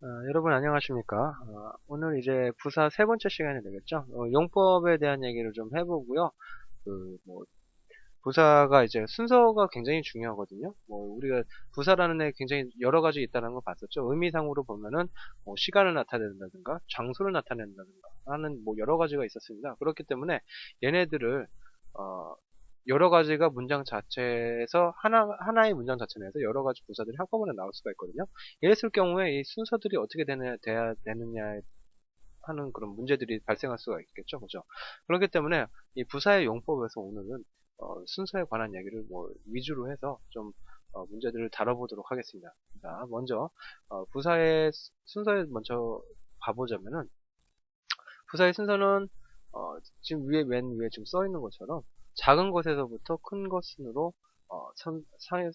여러분 안녕하십니까? 오늘 이제 부사 세 번째 시간이 되겠죠? 용법에 대한 얘기를 좀 해보고요. 부사가 이제 순서가 굉장히 중요하거든요. 우리가 부사라는 애 굉장히 여러 가지 있다는 걸 봤었죠. 의미상으로 보면은 시간을 나타낸다든가 장소를 나타낸다든가 하는 여러 가지가 있었습니다. 그렇기 때문에 얘네들을 어, 여러 가지가 문장 자체에서 하나의 문장 자체 내에서 여러 가지 부사들이 한꺼번에 나올 수가 있거든요. 이랬을 경우에 이 순서들이 어떻게 돼야 되느냐 하는 그런 문제들이 발생할 수가 있겠죠. 그죠? 그렇기 때문에 이 부사의 용법에서 오늘은 순서에 관한 얘기를 위주로 해서 좀 문제들을 다뤄보도록 하겠습니다. 자, 먼저 부사의 순서에 먼저 봐보자면은 부사의 순서는 지금 맨 위에 지금 써 있는 것처럼 작은 것에서부터 큰 것으로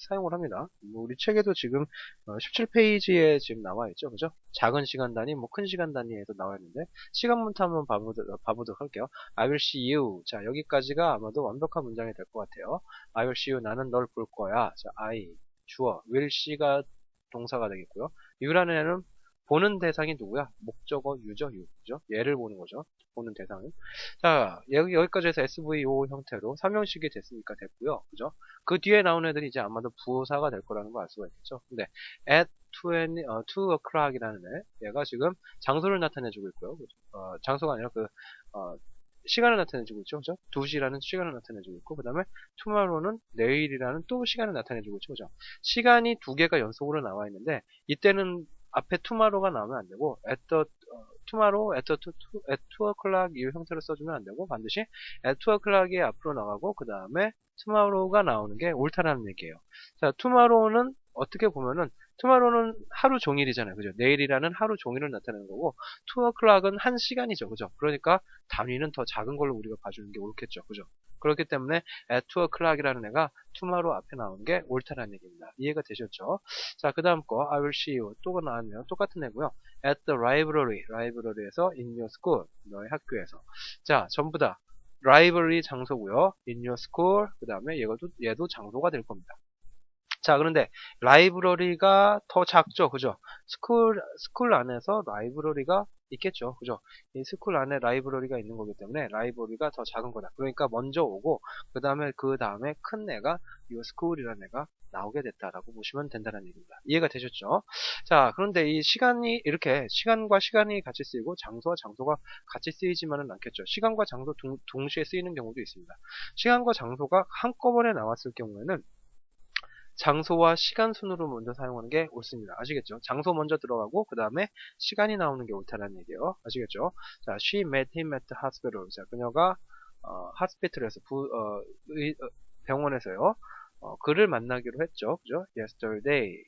사용을 합니다. 우리 책에도 지금 17페이지에 지금 나와 있죠, 그죠? 작은 시간 단위, 큰 시간 단위에서 나와 있는데 시간부터 한번 봐보도록 할게요. I will see you. 자, 여기까지가 아마도 완벽한 문장이 될 것 같아요. I will see you. 나는 널 볼 거야. 자, I 주어, will see가 동사가 되겠고요. you라는 애는 보는 대상이 누구야? 목적어 유죠, 유. 그죠? 얘를 보는 거죠. 보는 대상은. 자, 여기까지 해서 SVO 형태로 3형식이 됐으니까 됐고요. 그죠? 그 뒤에 나오는 애들이 이제 아마도 부사가 될 거라는 걸 알 수가 있겠죠. 근데 at 2 o'clock이라는 애, 얘가 지금 장소를 나타내주고 있고요. 그죠? 장소가 아니라 시간을 나타내주고 있죠. 그죠? 2시라는 시간을 나타내주고 있고, 그 다음에 tomorrow는 내일이라는 또 시간을 나타내주고 있죠. 그죠? 시간이 두 개가 연속으로 나와 있는데, 이때는 앞에 tomorrow가 나오면 안 되고, tomorrow, at 2 o'clock 이 형태로 써주면 안 되고, 반드시 at 2 o'clock이 앞으로 나가고, 그 다음에 tomorrow가 나오는 게 옳다라는 얘기예요. 자, tomorrow는 어떻게 보면은, tomorrow는 하루 종일이잖아요. 그죠? 내일이라는 하루 종일을 나타내는 거고, 2 o'clock은 한 시간이죠. 그죠? 그러니까 단위는 더 작은 걸로 우리가 봐주는 게 옳겠죠. 그죠? 그렇기 때문에 at 2 o'clock이라는 애가 tomorrow 앞에 나오는 게 옳다라는 얘기입니다. 이해가 되셨죠? 자, 그 다음 거 I will see you 또가 나왔네요. 똑같은 애고요. at the library, 라이브러리에서 in your school, 너의 학교에서. 자, 전부 다 library 장소고요. in your school, 그 다음에 얘도 장소가 될 겁니다. 자, 그런데 라이브러리가 더 작죠, 그죠? 스쿨 안에서 라이브러리가 있겠죠, 그죠? 이 스쿨 안에 라이브러리가 있는 거기 때문에 라이브러리가 더 작은 거다. 그러니까 먼저 오고 그 다음에 큰 애가 이 스쿨이라는 애가 나오게 됐다라고 보시면 된다는 얘기입니다. 이해가 되셨죠? 자, 그런데 이 시간이 이렇게 시간과 시간이 같이 쓰이고 장소와 장소가 같이 쓰이지만은 않겠죠. 시간과 장소 동시에 쓰이는 경우도 있습니다. 시간과 장소가 한꺼번에 나왔을 경우에는 장소와 시간 순으로 먼저 사용하는 게 옳습니다. 아시겠죠? 장소 먼저 들어가고 그 다음에 시간이 나오는 게 옳다는 얘기예요. 아시겠죠? 자, she met him at the hospital. 자, 그녀가 hospital에서 병원에서요. 그를 만나기로 했죠. 그죠? yesterday.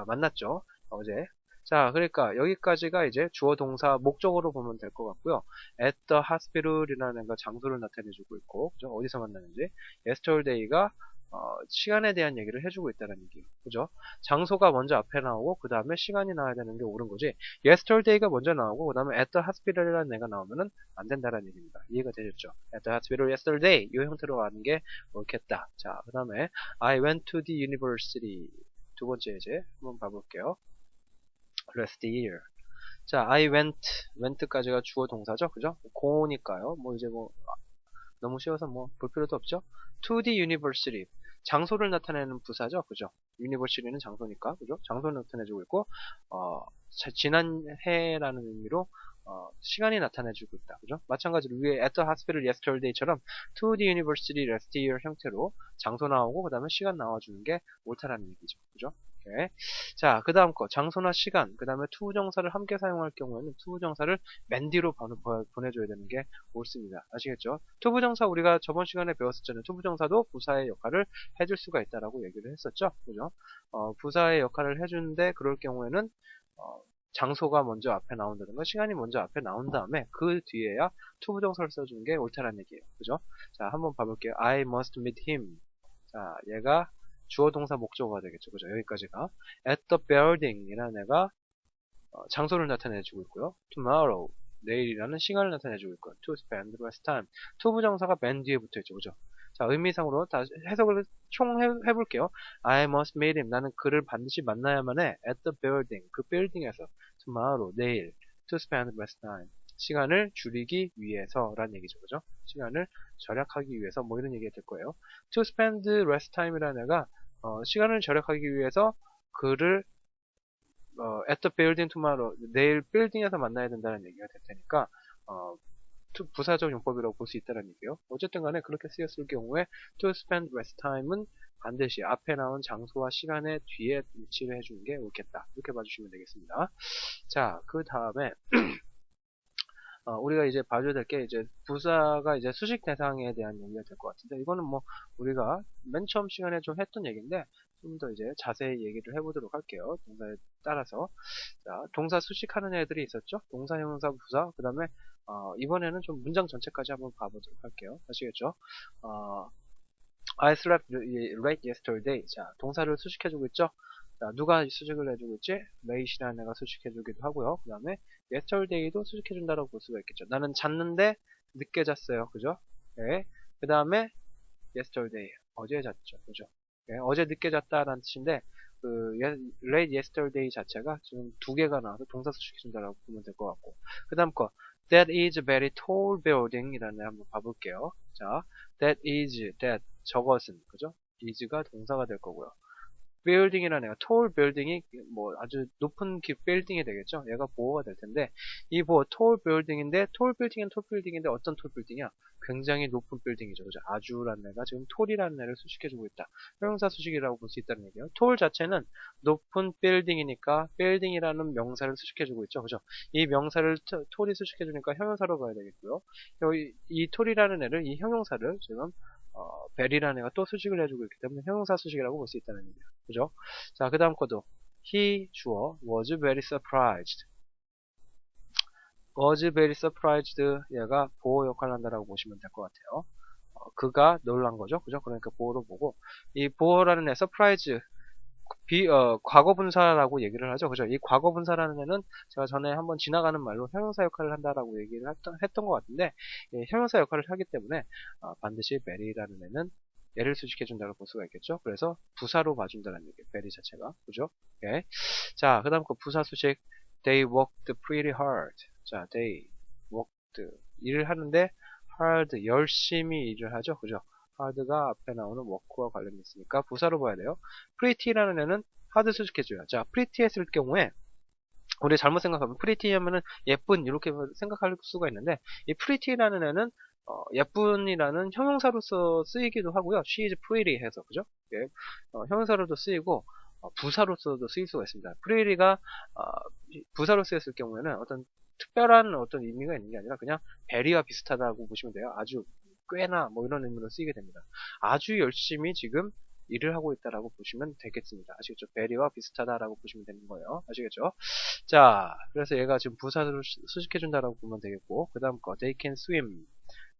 만났죠. 어제. 자, 그러니까 여기까지가 이제 주어 동사 목적으로 보면 될 것 같고요. at the hospital이라는 거 장소를 나타내주고 있고, 그죠? 어디서 만나는지. yesterday가 시간에 대한 얘기를 해주고 있다는 얘기예요. 그죠? 장소가 먼저 앞에 나오고 그 다음에 시간이 나와야 되는 게 옳은 거지. yesterday가 먼저 나오고 그 다음에 at the hospital이라는 애가 나오면은 안 된다는 얘기입니다. 이해가 되셨죠? at the hospital yesterday 이 형태로 가는 게 옳겠다. 자, 그 다음에 I went to the university 두 번째 이제 한번 봐볼게요. last year. 자, I went까지가 주어 동사죠, 그죠? go니까요. 이제 너무 쉬워서 볼 필요도 없죠. to the university. 장소를 나타내는 부사죠. 그죠? university는 장소니까. 그죠? 장소를 나타내주고 있고, 지난 해라는 의미로, 시간이 나타내주고 있다. 그죠? 마찬가지로 위에 at the hospital yesterday처럼 to the university last year 형태로 장소 나오고, 그 다음에 시간 나와주는 게 옳다라는 얘기죠. 그죠? 오케이. 자, 그 다음 거. 장소나 시간, 그 다음에 to 정사를 함께 사용할 경우에는 to 정사를 맨 뒤로 보내줘야 되는 게 옳습니다. 아시겠죠? to 부정사 우리가 저번 시간에 배웠었잖아요. to 부정사도 부사의 역할을 해줄 수가 있다라고 얘기를 했었죠. 그죠? 부사의 역할을 해주는데 그럴 경우에는 장소가 먼저 앞에 나온다든가 시간이 먼저 앞에 나온 다음에 그 뒤에야 to 부정사를 써주는 게 옳다는 얘기예요. 그죠? 자, 한번 봐볼게요. I must meet him. 자, 얘가 주어 동사 목적어가 되겠죠. 그죠? 여기까지가 at the building 이라는 애가 장소를 나타내주고 있고요. tomorrow 내일이라는 시간을 나타내주고 있고요. to spend the rest time to 부정사가 맨 뒤에 붙어있죠. 그죠? 자, 의미상으로 다시 해석을 총해볼게요. I must meet him. 나는 그를 반드시 만나야만 해. At the building. 그 빌딩에서. tomorrow. 내일. to spend less time. 시간을 줄이기 위해서라는 얘기죠. 그죠? 시간을 절약하기 위해서 뭐 이런 얘기가 될 거예요. to spend less time이라는 애가 시간을 절약하기 위해서 그를 at the building tomorrow. 내일 빌딩에서 만나야 된다는 얘기가 될 테니까 부사적 용법이라고 볼 수 있다는 얘기예요. 어쨌든 간에 그렇게 쓰였을 경우에 to spend less time은 반드시 앞에 나온 장소와 시간의 뒤에 위치를 해주는 게 옳겠다. 이렇게 봐주시면 되겠습니다. 자, 그 다음에 우리가 이제 봐줘야 될 게 이제 부사가 이제 수식 대상에 대한 얘기가 될 것 같은데 이거는 뭐 우리가 맨 처음 시간에 좀 했던 얘기인데 좀 더 이제 자세히 얘기를 해보도록 할게요. 동사에 따라서 자, 동사 수식하는 애들이 있었죠. 동사, 형용사, 부사. 그 다음에 이번에는 좀 문장 전체까지 한번 봐보도록 할게요. 아시겠죠? I slept late yesterday. 자, 동사를 수식해주고 있죠? 자, 누가 수식을 해주고 있지? late이라는 애가 수식해주기도 하고요. 그 다음에 yesterday도 수식해준다고 볼 수가 있겠죠. 나는 잤는데 늦게 잤어요. 그죠? 네. 그 다음에 yesterday. 어제 잤죠. 그죠? 네. 어제 늦게 잤다라는 뜻인데 그 late yesterday 자체가 지금 두 개가 나와서 동사 수식해준다라고 보면 될 것 같고 그 다음 거 That is a very tall building 이라는 애 한번 봐볼게요. 자, that 저것은 그죠? is가 동사가 될 거고요. building이라는 애가 tall building이 뭐 아주 높은 빌딩이 되겠죠. 얘가 보호가 될 텐데 이 보호 tall building인데 tall building인데 어떤 tall building이야? 굉장히 높은 빌딩이죠. 그죠? 아주라는 애가 지금 tall이라는 애를 수식해주고 있다. 형용사 수식이라고 볼 수 있다는 얘기예요. tall 자체는 높은 빌딩이니까 building이라는 명사를 수식해주고 있죠. 그죠? 이 명사를 tall이 수식해주니까 형용사로 봐야 되겠고요. 이 tall이라는 애를 이 형용사를 지금 벨이라는 애가 또 수식을 해주고 있기 때문에 형용사 수식이라고 볼 수 있다는 얘기예요. 그죠? 자, 그 다음 것도 he 주어 was very surprised. was very surprised 얘가 보호 역할을 한다라고 보시면 될 것 같아요. 그가 놀란 거죠. 그죠? 그러니까 보호로 보고 이 보호라는 애 surprise 과거 분사라고 얘기를 하죠. 그죠? 이 과거 분사라는 애는 제가 전에 한번 지나가는 말로 형용사 역할을 한다라고 얘기를 했던 것 같은데 형용사 역할을 하기 때문에 반드시 베리라는 애는 얘를 수식해준다고 볼 수가 있겠죠. 그래서 부사로 봐준다는 얘기예요. 베리 자체가. 그죠? 오케이. 자, 그 다음 거 부사 수식 They worked pretty hard. 자, they worked 일을 하는데 hard 열심히 일을 하죠. 그죠? hard가 앞에 나오는 work와 관련이 있으니까 부사로 봐야 돼요. pretty라는 애는 hard 수식해줘요. 자, pretty 했을 경우에 우리 잘못 생각하면 pretty 하면은 예쁜 이렇게 생각할 수가 있는데 이 pretty라는 애는 예쁜이라는 형용사로서 쓰이기도 하고요. She is pretty 해서 그죠? 예, 형용사로도 쓰이고 부사로서도 쓰일 수가 있습니다. pretty가 부사로 쓰였을 경우에는 어떤 특별한 어떤 의미가 있는 게 아니라 그냥 베리와 비슷하다고 보시면 돼요. 아주 꽤나 뭐 이런 의미로 쓰이게 됩니다. 아주 열심히 지금 일을 하고 있다라고 보시면 되겠습니다. 아시겠죠? 베리와 비슷하다라고 보시면 되는 거예요. 아시겠죠? 자, 그래서 얘가 지금 부사로 수식해준다라고 보면 되겠고, 그 다음 거, they can swim.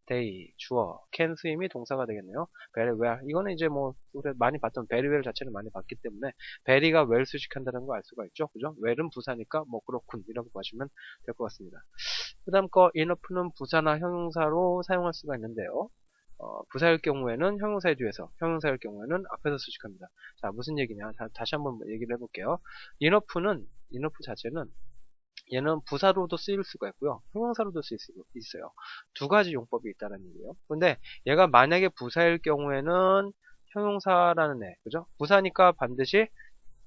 they, 주어, can swim이 동사가 되겠네요. very well. 이거는 이제 뭐, 우리가 많이 봤던 very well 자체를 많이 봤기 때문에, very가 well 수식한다는 거 알 수가 있죠. 그죠? well은 부사니까, 뭐, 그렇군. 이라고 보시면 될 것 같습니다. 그 다음 거, enough는 부사나 형용사로 사용할 수가 있는데요. 부사일 경우에는 형용사의 뒤에서, 형용사일 경우에는 앞에서 수식합니다. 자, 무슨 얘기냐? 다시 한번 얘기를 해볼게요. enough는, enough 자체는 얘는 부사로도 쓰일 수가 있고요. 형용사로도 쓰일 수 있어요. 두 가지 용법이 있다는 얘기예요. 근데 얘가 만약에 부사일 경우에는 형용사라는 애, 그죠? 부사니까 반드시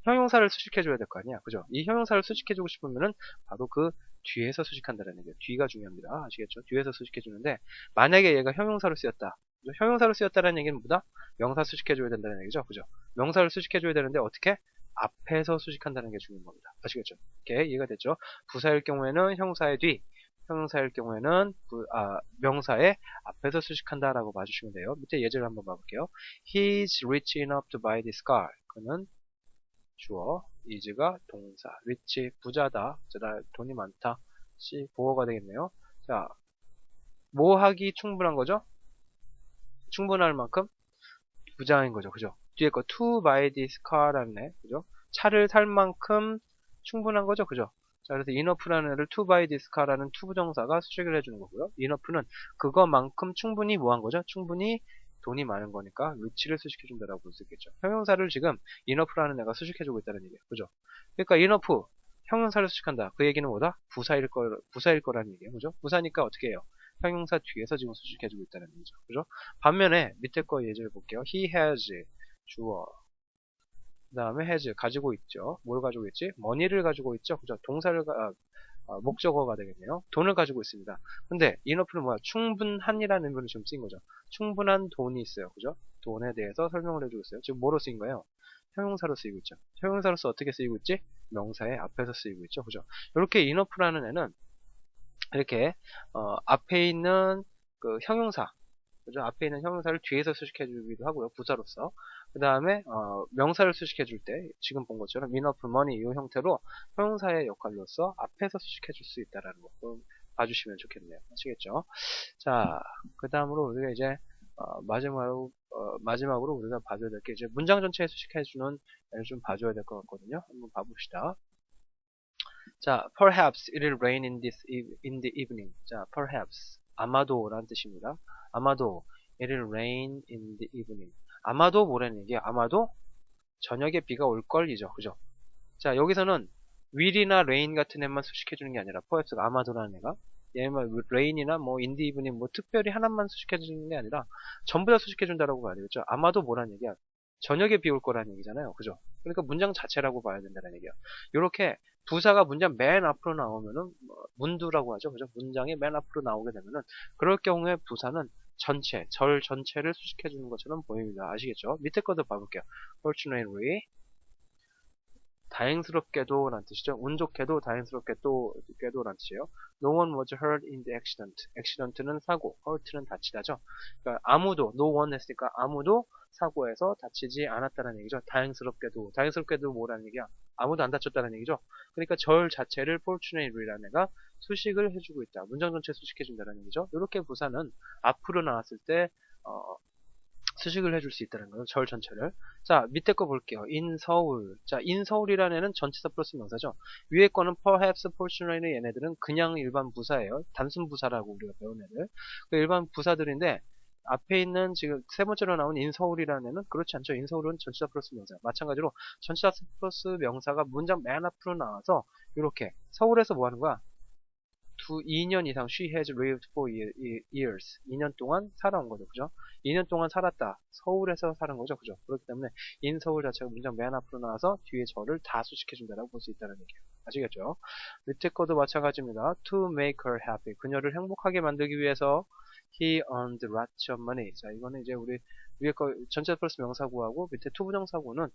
형용사를 수식해줘야 될 거 아니야. 그죠? 이 형용사를 수식해주고 싶으면은 바로 그 뒤에서 수식한다는 얘기예요. 뒤가 중요합니다. 아시겠죠? 뒤에서 수식해주는데 만약에 얘가 형용사로 쓰였다. 그죠? 형용사로 쓰였다는 얘기는 뭐다? 명사 수식해줘야 된다는 얘기죠. 그죠? 명사를 수식해줘야 되는데 어떻게? 앞에서 수식한다는 게 중요한 겁니다. 아시겠죠? 오케이, 이해가 됐죠? 부사일 경우에는 형사의 뒤, 형용사일 경우에는 명사의 앞에서 수식한다라고 봐주시면 돼요. 밑에 예제를 한번 봐볼게요. He's rich enough to buy this car. 그는 주어, is가 동사, rich 부자다, 돈이 많다, C 보어가 되겠네요. 자, 뭐 하기 충분한 거죠? 충분할 만큼 부자인 거죠. 그죠? 뒤에 거 to buy this car라는 애, 그죠? 차를 살 만큼 충분한 거죠. 그죠? 자, 그래서 enough라는 애를 to buy this car라는 to 부정사가 수식을 해주는 거고요. enough는 그거만큼 충분히 뭐 한 거죠? 충분히 돈이 많은 거니까 rich를 수식해준다라고 볼 수 있겠죠. 형용사를 지금 enough라는 애가 수식해주고 있다는 얘기예요. 그죠? 그러니까 enough 형용사를 수식한다. 그 얘기는 뭐다? 부사일 거라는 얘기예요. 그죠? 부사니까 어떻게 해요? 형용사 뒤에서 지금 수식해주고 있다는 얘기죠. 그죠? 반면에 밑에 거 예제를 볼게요. He has 주어. 그 다음에 has 가지고 있죠. 뭘 가지고 있지? money를 가지고 있죠. 그죠? 목적어가 되겠네요. 돈을 가지고 있습니다. 근데 enough는 뭐야? 충분한이라는 의미로 지금 쓰인 거죠. 충분한 돈이 있어요. 그죠? 돈에 대해서 설명을 해주고 있어요. 지금 뭐로 쓰인 거예요? 형용사로 쓰이고 있죠. 형용사로서 어떻게 쓰이고 있지? 명사의 앞에서 쓰이고 있죠. 그죠? 이렇게 enough라는 애는 이렇게 앞에 있는 그 형용사, 그죠? 앞에 있는 형용사를 뒤에서 수식해 주기도 하고요. 부사로서. 그 다음에 명사를 수식해 줄 때 지금 본 것처럼 enough money 이 형태로 형용사의 역할로서 앞에서 수식해 줄 수 있다라는 거 좀 봐주시면 좋겠네요. 아시겠죠? 자, 그 다음으로 우리가 이제 마지막으로 우리가 봐줘야 될 게 이제 문장 전체에 수식해 주는 애를 좀 봐줘야 될 것 같거든요. 한번 봐봅시다. 자, perhaps it will rain in the evening. 자, perhaps 아마도라는 뜻입니다. 아마도 it will rain in the evening. 아마도 뭐라는 얘기야? 아마도 저녁에 비가 올 걸이죠. 그죠? 자, 여기서는 will이나 rain 같은 애만 수식해주는 게 아니라 perhaps가 아마도라는 애가 얘만 rain이나 뭐 in the evening 뭐 특별히 하나만 수식해주는 게 아니라 전부 다 수식해준다라고 봐야 되겠죠. 아마도 뭐라는 얘기야? 저녁에 비 올 거라는 얘기잖아요. 그죠? 그러니까 문장 자체라고 봐야 된다는 얘기야. 요렇게 부사가 문장 맨 앞으로 나오면은 문두라고 하죠. 그죠? 문장이 맨 앞으로 나오게 되면은 그럴 경우에 부사는 전체, 절 전체를 수식해 주는 것처럼 보입니다. 아시겠죠? 밑에 것도 봐볼게요. Fortunately 다행스럽게도 라는 뜻이죠. 운 좋게도 다행스럽게도 라는 뜻이에요. No one was hurt in the accident. accident는 사고, hurt는 다치다죠. 그러니까 아무도, no one 했으니까 아무도 사고에서 다치지 않았다는 얘기죠. 다행스럽게도 뭐라는 얘기야? 아무도 안 다쳤다는 얘기죠. 그러니까 절 자체를 fortunately라는 애가 수식을 해주고 있다. 문장 전체 수식해준다는 얘기죠. 이렇게 부사는 앞으로 나왔을 때 수식을 해줄 수 있다는 거죠. 절 전체를. 자, 밑에 거 볼게요. in 서울. 자, in 서울이라는 애는 전치사 플러스 명사죠. 위에 거는 perhaps, fortunately 얘네들은 그냥 일반 부사예요. 단순 부사라고 우리가 배운 애들. 그 일반 부사들인데 앞에 있는 지금 세 번째로 나온 in 서울이라는 애는 그렇지 않죠. in 서울은 전치사 플러스 명사. 마찬가지로 전치사 플러스 명사가 문장 맨 앞으로 나와서 이렇게 서울에서 뭐 하는 거야? 2년 이상 she has lived for years. 2년 동안 살아온 거죠. 그죠? 2년 동안 살았다. 서울에서 사는 거죠. 그죠? 그렇기 때문에 in 서울 자체가 문장 맨 앞으로 나와서 뒤에 저를 다 수식해준다라고 볼 수 있다는 얘기예요. 아시겠죠? 밑에 것도 마찬가지입니다. To make her happy. 그녀를 행복하게 만들기 위해서 he earned lots of money. 자, 이거는 이제 우리 위에 거 전체 플러스 명사구하고 밑에 to 부정사구는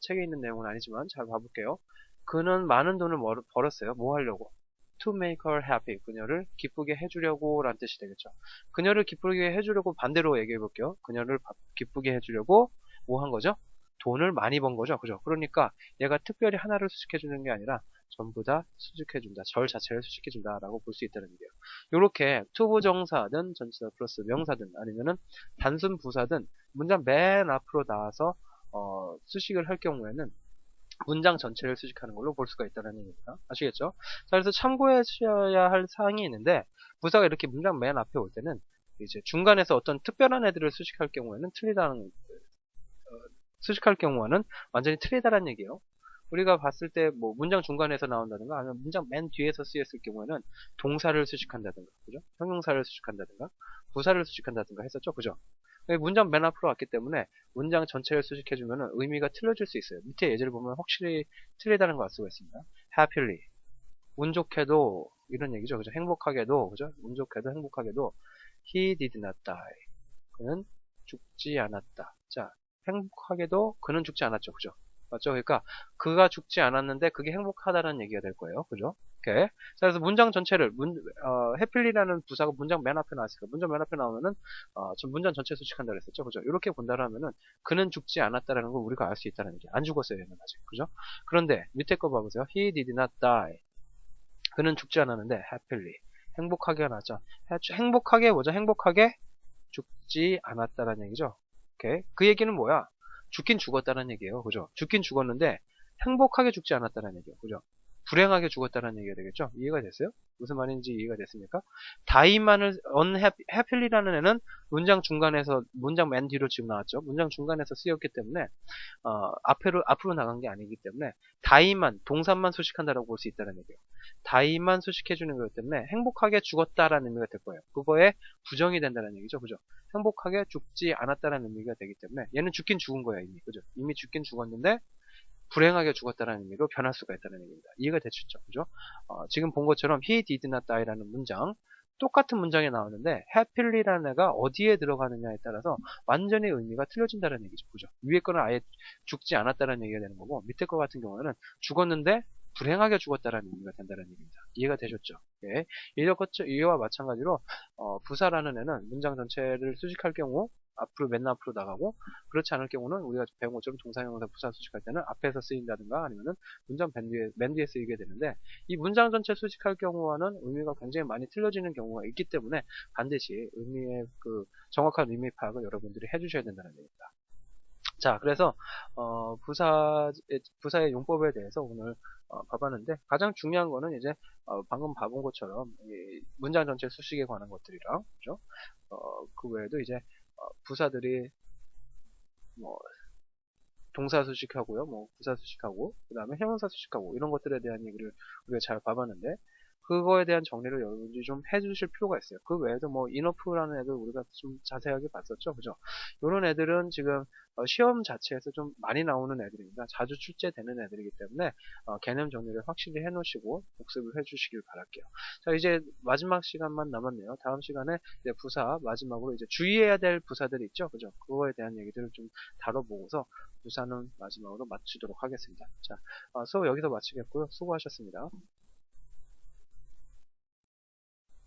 책에 있는 내용은 아니지만 잘 봐볼게요. 그는 많은 돈을 벌었어요. 뭐 하려고? To make her happy. 그녀를 기쁘게 해주려고 라는 뜻이 되겠죠. 그녀를 기쁘게 해주려고 반대로 얘기해 볼게요. 그녀를 기쁘게 해주려고 뭐 한 거죠? 돈을 많이 번 거죠. 그죠? 그러니까 얘가 특별히 하나를 수식해 주는 게 아니라 전부 다 수식해 준다. 절 자체를 수식해 준다라고 볼 수 있다는 얘기예요. 이렇게 투부정사든 전치사 플러스 명사든 아니면은 단순 부사든 문장 맨 앞으로 나와서 수식을 할 경우에는 문장 전체를 수식하는 걸로 볼 수가 있다는 얘기입니다. 아시겠죠? 자, 그래서 참고하셔야 할 사항이 있는데, 부사가 이렇게 문장 맨 앞에 올 때는, 이제 중간에서 어떤 특별한 애들을 수식할 경우에는 수식할 경우는 완전히 틀리다는 얘기예요. 우리가 봤을 때, 뭐, 문장 중간에서 나온다든가, 아니면 문장 맨 뒤에서 쓰였을 경우에는 동사를 수식한다든가, 그죠? 형용사를 수식한다든가, 부사를 수식한다든가 했었죠? 그죠? 문장 맨 앞으로 왔기 때문에 문장 전체를 수식해주면 의미가 틀려질 수 있어요. 밑에 예제를 보면 확실히 틀리다는 걸 알 수가 있습니다. happily. 운 좋게도, 이런 얘기죠. 그죠? 행복하게도, 그죠? 운 좋게도 행복하게도, he did not die. 그는 죽지 않았다. 자, 행복하게도 그는 죽지 않았죠. 그죠? 맞죠? 그러니까 그가 죽지 않았는데 그게 행복하다는 얘기가 될 거예요. 그죠? 오케이. 자, 그래서 문장 전체를 happy라는 부사가 문장 맨 앞에 나왔으니까 문장 맨 앞에 나오면은 문장 전체 수식한다 그랬었죠. 그죠? 이렇게 본다라면은 그는 죽지 않았다라는 걸 우리가 알 수 있다는 얘기. 안 죽었어요, 얘는 아직. 그죠? 그런데 밑에 거 봐보세요. He did not die. 그는 죽지 않았는데 happily. 행복하게 나왔죠. 행복하게 뭐죠? 행복하게 죽지 않았다라는 얘기죠. 오케이. 그 얘기는 뭐야? 죽긴 죽었다는 얘기예요. 그죠? 죽긴 죽었는데 행복하게 죽지 않았다는 얘기예요. 그죠? 불행하게 죽었다는 얘기가 되겠죠. 이해가 됐어요? 무슨 말인지 이해가 됐습니까? 다이만을 unhappy라는 애는 문장 중간에서 문장 맨 뒤로 지금 나왔죠. 문장 중간에서 쓰였기 때문에 앞으로 나간 게 아니기 때문에 다이만 동사만 수식한다라고 볼 수 있다는 얘기예요. 다이만 수식해주는 거기 때문에 행복하게 죽었다라는 의미가 될 거예요. 그거에 부정이 된다는 얘기죠. 그죠? 행복하게 죽지 않았다라는 의미가 되기 때문에 얘는 죽긴 죽은 거야 이미. 그죠? 이미 죽긴 죽었는데 불행하게 죽었다는 의미로 변할 수가 있다는 얘기입니다. 이해가 되시죠? 그죠? 지금 본 것처럼 he did not die라는 문장 똑같은 문장이 나오는데 happy라는 애가 어디에 들어가느냐에 따라서 완전히 의미가 틀려진다는 얘기죠. 그죠? 위에 거는 아예 죽지 않았다는 얘기가 되는 거고 밑에 거 같은 경우는 죽었는데 불행하게 죽었다라는 의미가 된다는 얘기입니다. 이해가 되셨죠? 예. 이와 마찬가지로 부사라는 애는 문장 전체를 수식할 경우 맨 앞으로 나가고 그렇지 않을 경우는 우리가 배운 것처럼 동사형용사 부사 수식할 때는 앞에서 쓰인다든가 아니면은 문장 맨 뒤에 쓰이게 되는데 이 문장 전체 수식할 경우와는 의미가 굉장히 많이 틀려지는 경우가 있기 때문에 반드시 의미의 정확한 의미 파악을 여러분들이 해주셔야 된다는 얘기입니다. 자, 그래서 부사의 용법에 대해서 오늘 봐봤는데 가장 중요한 거는 이제 방금 봐본 것처럼 이 문장 전체 수식에 관한 것들이랑 그죠? 그 외에도 이제 부사들이 뭐 동사 수식하고요, 뭐 부사 수식하고 그 다음에 형용사 수식하고 이런 것들에 대한 얘기를 우리가 잘 봐봤는데 그거에 대한 정리를 여러분들이 좀 해주실 필요가 있어요. 그 외에도 뭐 인어프라는 애들 우리가 좀 자세하게 봤었죠, 그죠? 이런 애들은 지금 시험 자체에서 좀 많이 나오는 애들입니다. 자주 출제되는 애들이기 때문에 개념 정리를 확실히 해놓으시고 복습을 해주시길 바랄게요. 자, 이제 마지막 시간만 남았네요. 다음 시간에 이제 부사 마지막으로 이제 주의해야 될 부사들이 있죠, 그죠? 그거에 대한 얘기들을 좀 다뤄보고서 부사는 마지막으로 마치도록 하겠습니다. 자, 수업 여기서 마치겠고요. 수고하셨습니다.